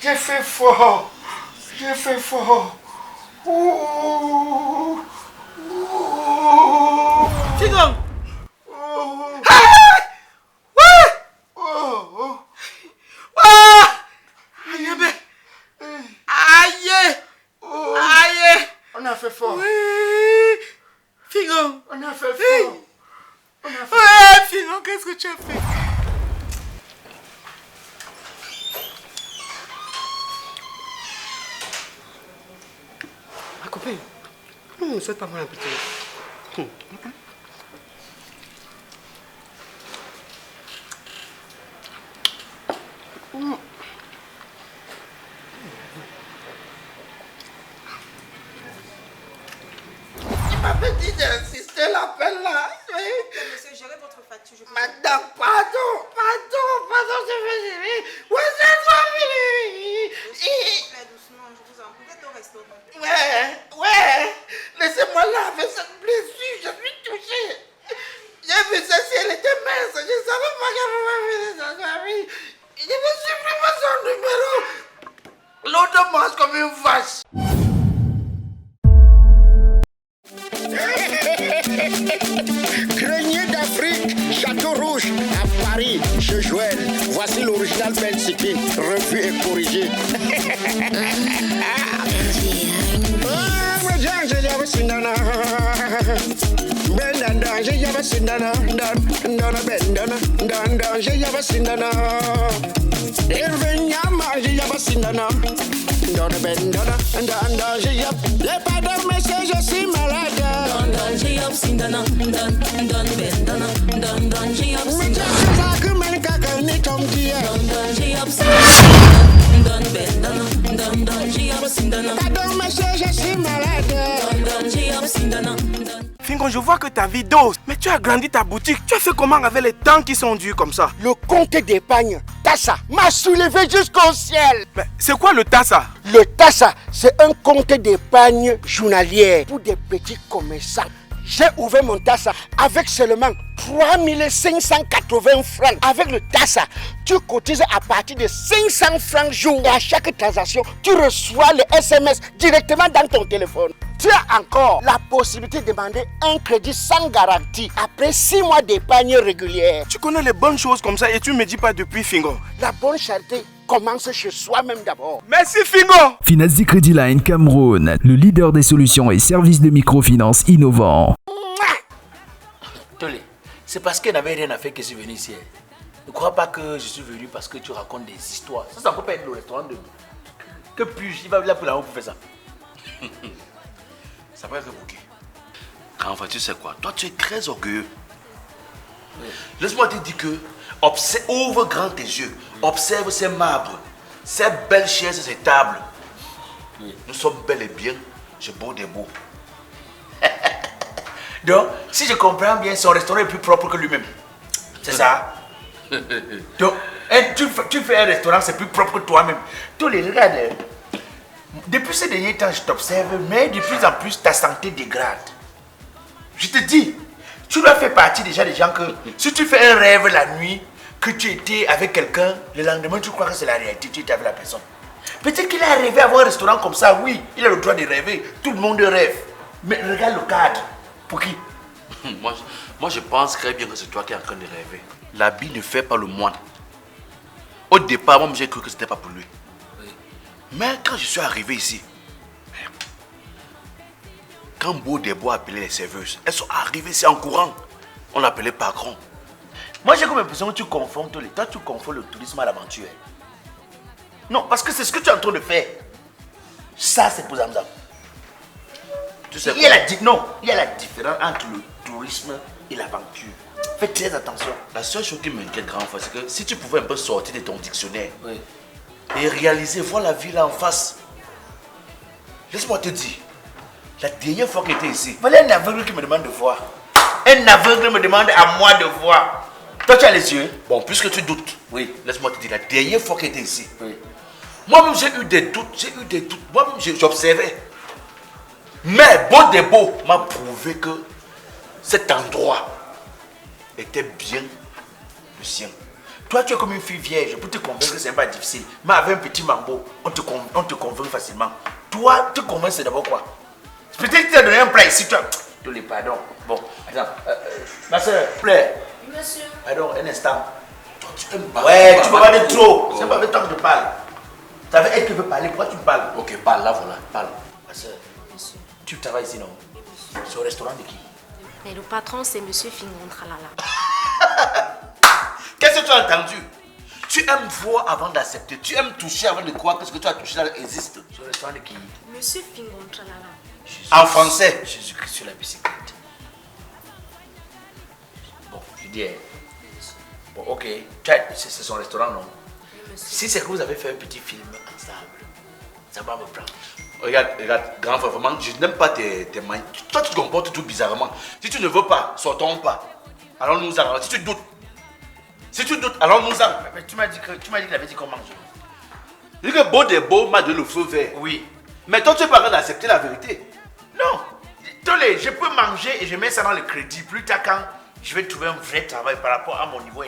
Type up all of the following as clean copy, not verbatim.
J'ai fait fort. J'ai fait fort. Ouh. Ouh. Figon. Oh. Ah! Ouais! Oh. Ah! Aïe, bébé. Aïe! Oh. Aïe! On a fait fort. Oui! Figon. On a fait fort. On a fait Ouais, Figon, qu'est-ce que tu as fait? Ma copine, ne souhaite pas moi un petit. Il m'avait dit d'insister l'appel là. Monsieur, gérez votre facture. Je Madame, pardon, je vais. Où est cette famille? Faites doucement, je vous en prie. Vous êtes au restaurant. Ouais. Laissez-moi laver cette blessure, je suis touché. J'ai vu ça si elle était mince, je ne savais pas qu'elle pouvait venir dans sa famille. Je me suis pris son numéro. L'autre mange comme une vache. Grenier d'Afrique, Château Rouge, à Paris, chez Joël. Voici l'original Ben City, revu et corrigé. Je suis malade. Figon, je vois que ta vie dose, mais tu as grandi ta boutique. Tu as fait comment avec les temps qui sont durs comme ça? Le compte d'épargne, Tassa, m'a soulevé jusqu'au ciel. Mais c'est quoi le Tassa? Le Tassa, c'est un compte d'épargne journalière pour des petits commerçants. J'ai ouvert mon Tassa avec seulement 3580 francs. Avec le Tassa, tu cotises à partir de 500 francs jour. Et à chaque transaction, tu reçois le SMS directement dans ton téléphone. Tu as encore la possibilité de demander un crédit sans garantie après 6 mois d'épargne régulière. Tu connais les bonnes choses comme ça et tu me dis pas depuis, Figon. La bonne charité commence chez soi-même d'abord. Merci, Figon. Finazi Credit Line Cameroun, le leader des solutions et services de microfinance innovants. Tolé, c'est parce qu'elle n'avait rien à faire que je suis venu ici. Ne crois pas que je suis venu parce que tu racontes des histoires. Ça ne peut pas être le restaurant de... Que puis-je? Il va là pour la haut pour faire ça. Ça va être bouquet. Enfin, tu sais quoi? Toi, tu es très orgueilleux. Oui. Laisse-moi te dire que ouvre grand tes yeux. Observe ces marbres, ces belles chaises et ces tables. Oui. Nous sommes bel et bien chez Beau des Beaux. Donc, si je comprends bien, son restaurant est plus propre que lui-même. C'est ça? Donc, tu fais un restaurant, c'est plus propre que toi-même. Tous les regardes. Depuis ces derniers temps, je t'observe, mais de plus en plus, ta santé dégrade. Je te dis, tu dois faire partie déjà des gens que, si tu fais un rêve la nuit, que tu étais avec quelqu'un, le lendemain, tu crois que c'est la réalité, tu étais avec la personne. Peut-être qu'il a rêvé avoir un restaurant comme ça, oui, il a le droit de rêver, tout le monde rêve. Mais regarde le cadre. Pour qui? moi, je pense très bien que c'est toi qui es en train de rêver. L'habit ne fait pas le moine. Au départ, moi, j'ai cru que c'était pas pour lui. Mais quand je suis arrivé ici, quand Beau des Bois appelait les serveuses, elles sont arrivées ici en courant. On l'appelait patron. Moi, j'ai comme l'impression que tu confonds tous les... Toi, tu confonds le tourisme à l'aventure. Non, parce que c'est ce que tu es en train de faire. Ça, c'est pour Zamzam. Tu sais il y a la différence entre le tourisme et l'aventure. Fais très attention. La seule chose qui m'inquiète grand fois, c'est que si tu pouvais un peu sortir de ton dictionnaire et réaliser, voir la ville en face. Laisse-moi te dire, la dernière fois que j'étais ici, il y a un aveugle qui me demande de voir. Un aveugle me demande à moi de voir. Toi, tu as les yeux. Bon, puisque tu doutes, oui, laisse-moi te dire, la dernière fois que j'étais ici, moi-même j'ai eu des doutes, moi-même j'observais. Mais Beau des Beaux m'a prouvé que cet endroit était bien le sien. Toi, tu es comme une fille vierge. Pour te convaincre, c'est pas difficile. Mais avec un petit mambo, on te convainc facilement. Toi, te convaincre, c'est d'abord quoi? Peut-être que tu as donné un plat ici, toi. Tous les pardons. Bon, attends. Ma soeur, plaît. Monsieur. Pardon, un instant. Toi, tu aimes pas. Ouais, tu peux parler trop. C'est pas avec toi que je parle. Tu avais elle qui veut parler. Pourquoi tu me parles? Ok, parle là, voilà. Parle. Ma soeur. Monsieur. Tu travailles ici, non? C'est au restaurant de qui? Mais le patron, c'est Monsieur Fingon Tralala. Qu'est-ce que tu as entendu? Tu aimes voir avant d'accepter. Tu aimes toucher avant de croire que ce que tu as touché là existe. C'est au restaurant de qui? Monsieur Fingon Tralala. En français. Jésus-Christ sur la bicyclette. Bon, je dis. Bon, ok. C'est son restaurant, non? Si c'est que vous avez fait un petit film ensemble, ça va me prendre. Regarde, grand frère, vraiment, je n'aime pas tes mains. Toi, tu te comportes tout bizarrement. Si tu ne veux pas, sortons pas. Alors nous allons. Si tu doutes, alors nous allons. Mais tu m'as dit qu'il avait dit qu'on mange. Il dit que beau des beaux m'a donné le feu vert. Oui. Mais toi, tu es pas capable d'accepter la vérité. Non. Tolé, je peux manger et je mets ça dans le crédit. Plus tard, quand je vais trouver un vrai travail par rapport à mon niveau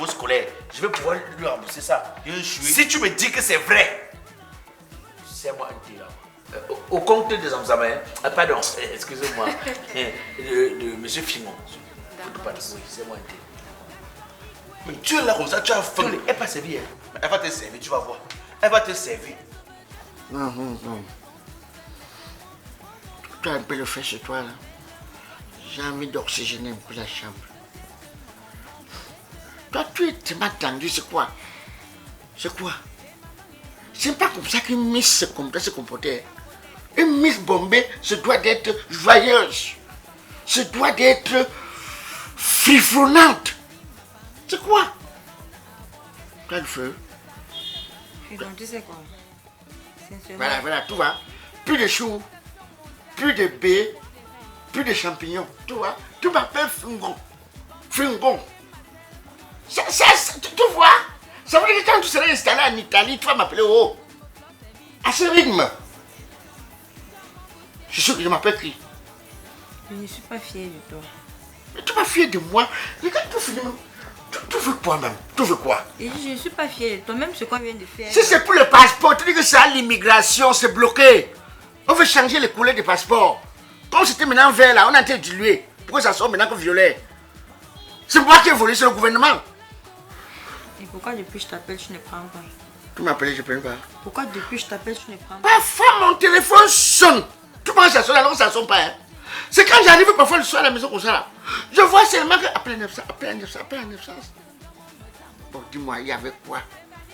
scolaire, je vais pouvoir lui rembourser ça. Si tu me dis que c'est vrai, c'est moi un thé là. Au compte des examens, pardon, excusez-moi, de M. Fimon. Oui, c'est moi un thé. Mais tu es là comme ça, tu as faim. Elle n'est pas servie. Elle va te servir, tu vas voir. Elle va te servir. Non. Tu as un peu le feu chez toi là. J'ai envie d'oxygéner un peu la chambre. Toi, tu m'as tendu, c'est quoi? C'est pas comme ça qu'une Miss se comportait. Une Miss Bombay se doit d'être joyeuse. Se doit d'être frifronnante. C'est quoi? Tu as le feu? Donc, tu sais quoi? Voilà, tout va. Plus de choux, plus de baies, plus de champignons. Tu vois? Tu m'appelles Fingon. Tu vois? Ça veut dire que quand tu seras installé en Italie, tu vas m'appeler à ce rythme. Je suis sûr que je m'appelle qui? Je ne suis pas fière de toi. Mais tu m'as fier de moi. Regarde, tu veux quoi même? Tu veux quoi? Et je ne suis pas fière de toi, même ce qu'on vient de faire. Si c'est pour le passeport, tu dis que c'est à l'immigration, c'est bloqué. On veut changer les couleurs des passeports. Comme c'était maintenant vert là, on a été dilué. Pourquoi ça sort maintenant que violet? C'est moi qui ai volé, c'est le gouvernement. Et pourquoi depuis je t'appelle, tu ne prends pas? Tu m'appelles, je ne prends pas. Pourquoi depuis je t'appelle, tu ne prends pas? Parfois mon téléphone sonne. Tu penses que ça sonne alors que ça ne sonne pas. Hein? C'est quand j'arrive parfois le soir à la maison comme ça là. Je vois seulement que appel 900. Bon, dis-moi, il y avait quoi?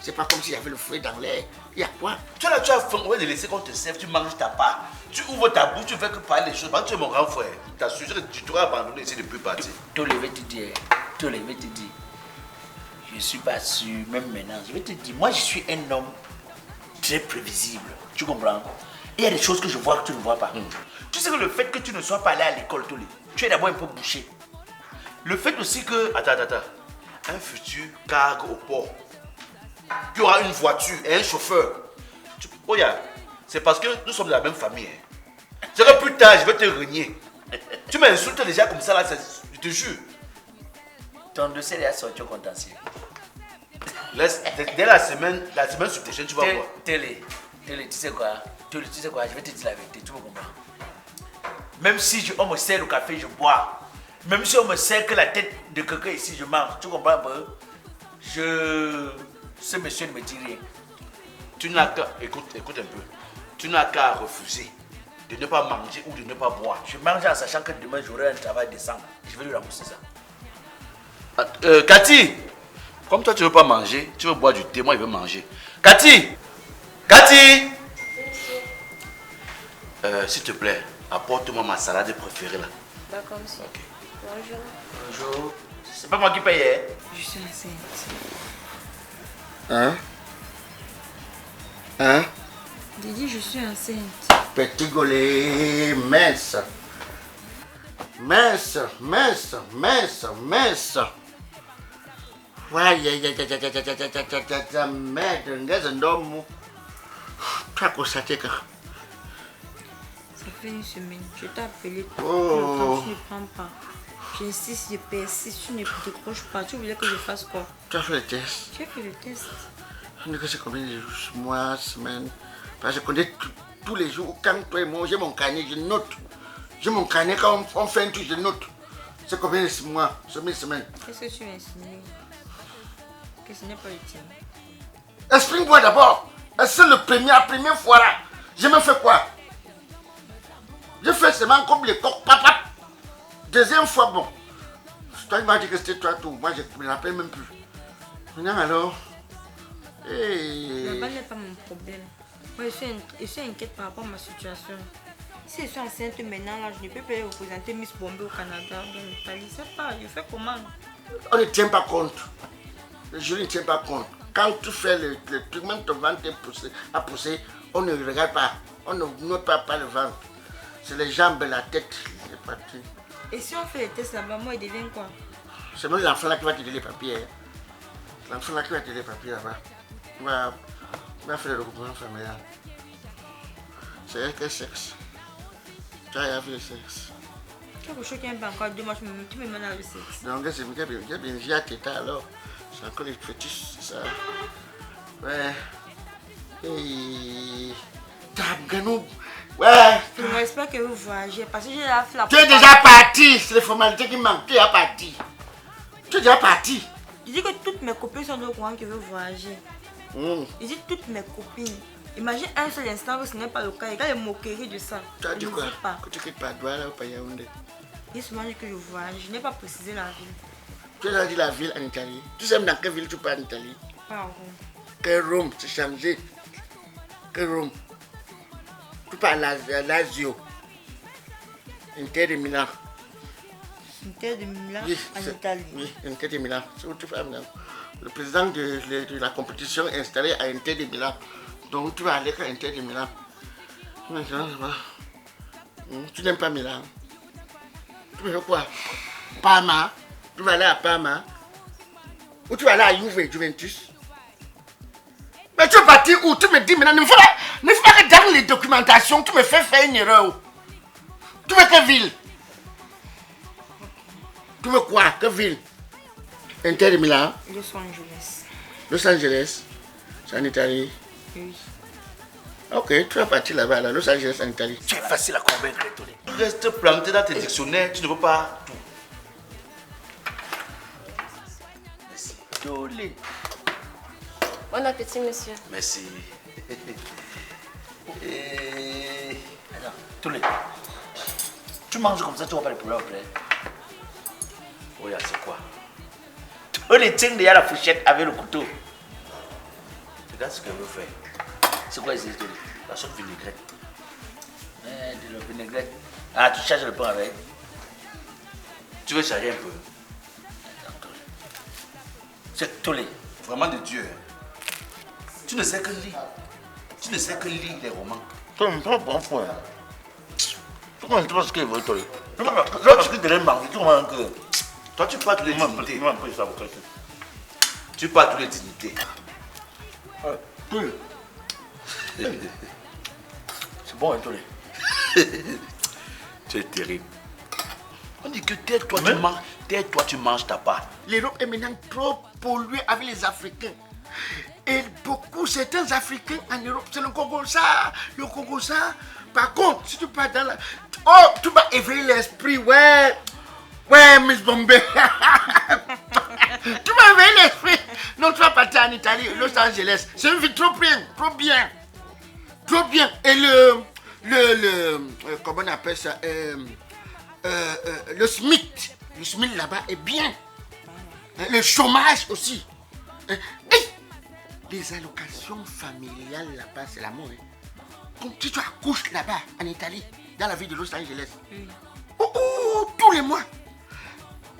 C'est pas comme s'il y avait le feu dans l'air. Il y a quoi? Tu as faim, on va te laisser qu'on te serve, tu manges ta part. Tu ouvres ta bouche, tu fais que parler des choses. Parce que tu es mon grand frère. Tu as sujet que tu t'aurais abandonné ici depuis partir. Je vais te dire. Je ne suis pas sûr, même maintenant. Je vais te dire, moi je suis un homme très prévisible. Tu comprends? Il y a des choses que je vois que tu ne vois pas. Tu sais que le fait que tu ne sois pas allé à l'école, Tolé, tu es d'abord un peu bouché. Le fait aussi que... Attends. Un futur cargo au port. Tu auras une voiture et un chauffeur. Regarde, c'est parce que nous sommes de la même famille. Hein. C'est que plus tard, je vais te renier. Tu m'insultes déjà comme ça, là, je te jure. Ton dossier est sorti au contentieux. Dès la semaine prochaine, tu vas voir. Télé, tu sais quoi? Je vais te dire la vérité, tu me comprends? Même si on me sert le café, je bois. Même si on me sert que la tête de quelqu'un ici, je mange. Tu comprends un peu? Ce monsieur ne me dit rien. Tu n'as qu'à... Écoute un peu. Tu n'as qu'à refuser de ne pas manger ou de ne pas boire. Je mange en sachant que demain j'aurai un travail décent. Je vais lui rembourser ça. Cathy, comme toi tu ne veux pas manger, tu veux boire du thé, moi je veux manger. Cathy, s'il te plaît, apporte-moi ma salade préférée là. D'accord, monsieur. Ok. Bonjour. C'est pas moi qui paye, hein? Je suis enceinte. Hein? J'ai dit je suis enceinte. Petit golé, mince. Mince. Merde, ngazandomu. Tu as constaté que... Ça fait une semaine. Je t'ai appelé. Oh. Tu ne prends pas. J'insiste, je persiste, tu ne décroches pas. Tu voulais que je fasse quoi? Tu as fait le test. Tu as fait le test. Je ne sais combien de mois, semaines. Parce que je connais tous les jours. Quand toi et moi, j'ai mon carnet, je note. J'ai mon carnet, quand on fait un truc, je note. C'est combien de mois, combien de semaines? Qu'est-ce que tu m'as insinué? Que ce n'est pas utile. Explique-moi d'abord. C'est la première fois là. Je me fais quoi? Je fais seulement comme les coqs, papa. Deuxième fois, bon. Toi, il m'a dit que c'était toi tout. Moi, je ne me rappelle même plus. Maintenant, alors. Là-bas n'est pas mon problème. Moi, je suis inquiète par rapport à ma situation. Si je suis enceinte maintenant, là, je ne peux pas représenter Miss Bombay au Canada, dans l'Italie. Je ne sais pas, je fais comment? On ne tient pas compte. Je ne tiens pas compte. Quand tu fais le truc, même ton ventre a poussé, on ne regarde pas. On ne note pas le ventre. C'est les jambes, la tête, les parties. Et si on fait les tests là-bas, moi, il devient quoi? C'est même l'enfant là qui va te donner les papiers. Hein. L'enfant là qui va te donner les papiers là-bas. Il va faire le regroupement familial. C'est quel sexe? Tu as fait le sexe. Quelque chose qui n'est pas encore 2 mois, tu me mènes à le sexe. Donc, c'est bien vu à tête alors. C'est encore les fétiches, c'est ça. Ouais. Et. Tabganou. Ouais. J'espère que vous voyagez parce que j'ai la flamme. Tu es déjà parti. C'est les formalités qui manquent. Tu es déjà parti. Tu es déjà parti. Je dis que toutes mes copines sont au courant que je veux voyager. Je dis toutes mes copines. Imagine un seul instant que ce n'est pas le cas. Il y a les moqueries de ça. Tu as dit quoi? Pas. Que tu quittes pas Douala ou pas Yaoundé? J'ai seulement dit que je voyage. Je n'ai pas précisé la ville. Tu as dit la ville en Italie. Tu sais dans quelle ville tu pars en Italie? Pas à Rome. Quel Rome? C'est changé. Quel Rome? Tu pars à Lazio. Inter de Milan. Inter de Milan Oui, en Italie. Oui, Inter de Milan. C'est où tu vas maintenant. Le président de la compétition est installé à Inter de Milan. Donc tu vas aller à Inter de Milan. Maintenant, tu n'aimes pas Milan. Tu veux quoi? Parma. Tu vas aller à Parma. Ou tu vas aller à Juventus. Mais tu es parti où? Tu me dis maintenant, ne fais pas que dans les documentations, tu me fais faire une erreur. Tu veux quelle ville? Tu veux quoi? Quelle ville? Inter de Milan? Los Angeles. Los Angeles? C'est en Italie? Oui. Ok, tu vas partir là-bas, à Los Angeles en Italie. Tu es facile à convaincre, Tolé. Reste planté dans tes dictionnaires, tu ne peux pas tout. Merci. Tolé. Bon appétit, monsieur. Merci. Alors, Tolé. Tu manges comme ça, tu vois pas les problèmes après. Oh, yeah, c'est quoi? Tolé, tiens derrière la fourchette avec le couteau. Regarde ce qu'elle veut faire. C'est quoi ici, Tolé? La sauce vinaigrette. De la vinaigrette. Ah, tu charges le pain avec. Tu veux charger un peu? C'est Tolé. Vraiment de Dieu. Tu ne sais que lire. Tu ne sais que lire les romans. Tu ne pas bon point. Tu ne sais pas ce qu'il veut, Tolé. Lorsque tu devrais manger, tu comprends que. Toi, tu parles de dignités. Tu parles de dignité. C'est bon, hein, Tolé. Tu es terrible. On dit que tais-toi, tu manges ta part. L'Europe est maintenant trop polluée avec les Africains. Et certains Africains en Europe, c'est le Congo ça. Par contre, si tu pars dans la... Oh, tu vas éveiller l'esprit, ouais. Ouais, Miss Bombay. Tu vas éveiller l'esprit. Non, tu vas partir en Italie, Los Angeles. C'est une vie trop bien. Et comment on appelle ça? Le SMIC. Le SMIC là-bas est bien. Le chômage aussi. Les allocations familiales là-bas, c'est l'amour. Comme si tu accouches là-bas, en Italie, dans la ville de Los Angeles. Tous les mois.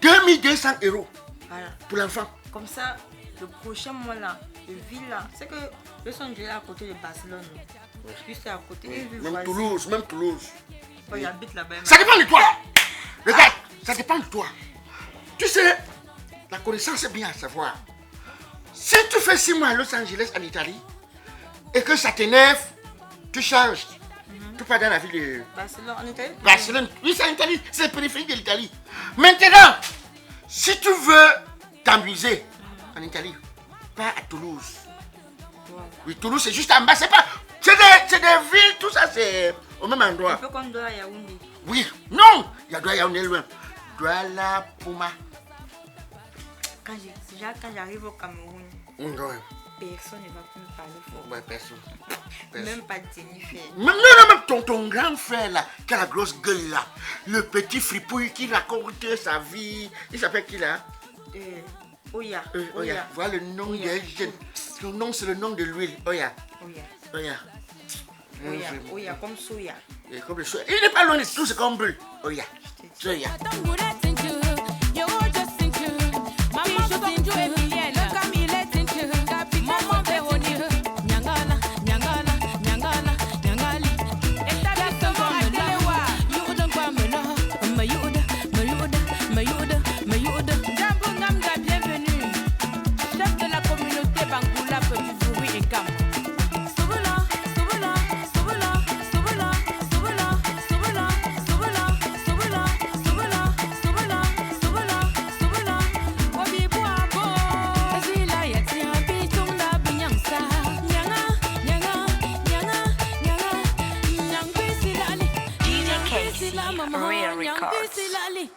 2200 €. Voilà. Pour l'enfant. Comme ça, le prochain mois là, de ville là, c'est que Los Angeles est à côté de Barcelone. Juste à côté. Même Toulouse. Oh, il habite là-bas. Ça dépend de toi. Regarde, ça dépend de toi. Tu sais, la connaissance est bien à savoir. Si tu fais 6 mois à Los Angeles, en Italie, et que ça t'énerve, tu changes. Tu pars dans la ville de Barcelone, en Italie. Barcelone. Oui, c'est en Italie. C'est la périphérie de l'Italie. Maintenant, si tu veux t'amuser en Italie, pas à Toulouse. Oui, Toulouse, c'est juste en bas. C'est pas... C'est des villes, tout ça, c'est au même endroit. Un peu comme Douala Yaoundé. Oui, non. Il y a Douala Yaoundé loin. Douala Pouma. Quand j'arrive au Cameroun, personne ne va plus me parler fort. Ouais, personne. Même pas Jennifer. Même ton grand frère là, qui a la grosse gueule là, le petit fripouille qui raconte sa vie, il s'appelle qui là? Oya. Oya. Voilà le nom des jeunes. Son nom c'est le nom de l'huile. Oya. Oya, comme Soya. Comme le soya. Il n'est pas loin de tout, c'est comme Bull. Oya. Soya. Real records.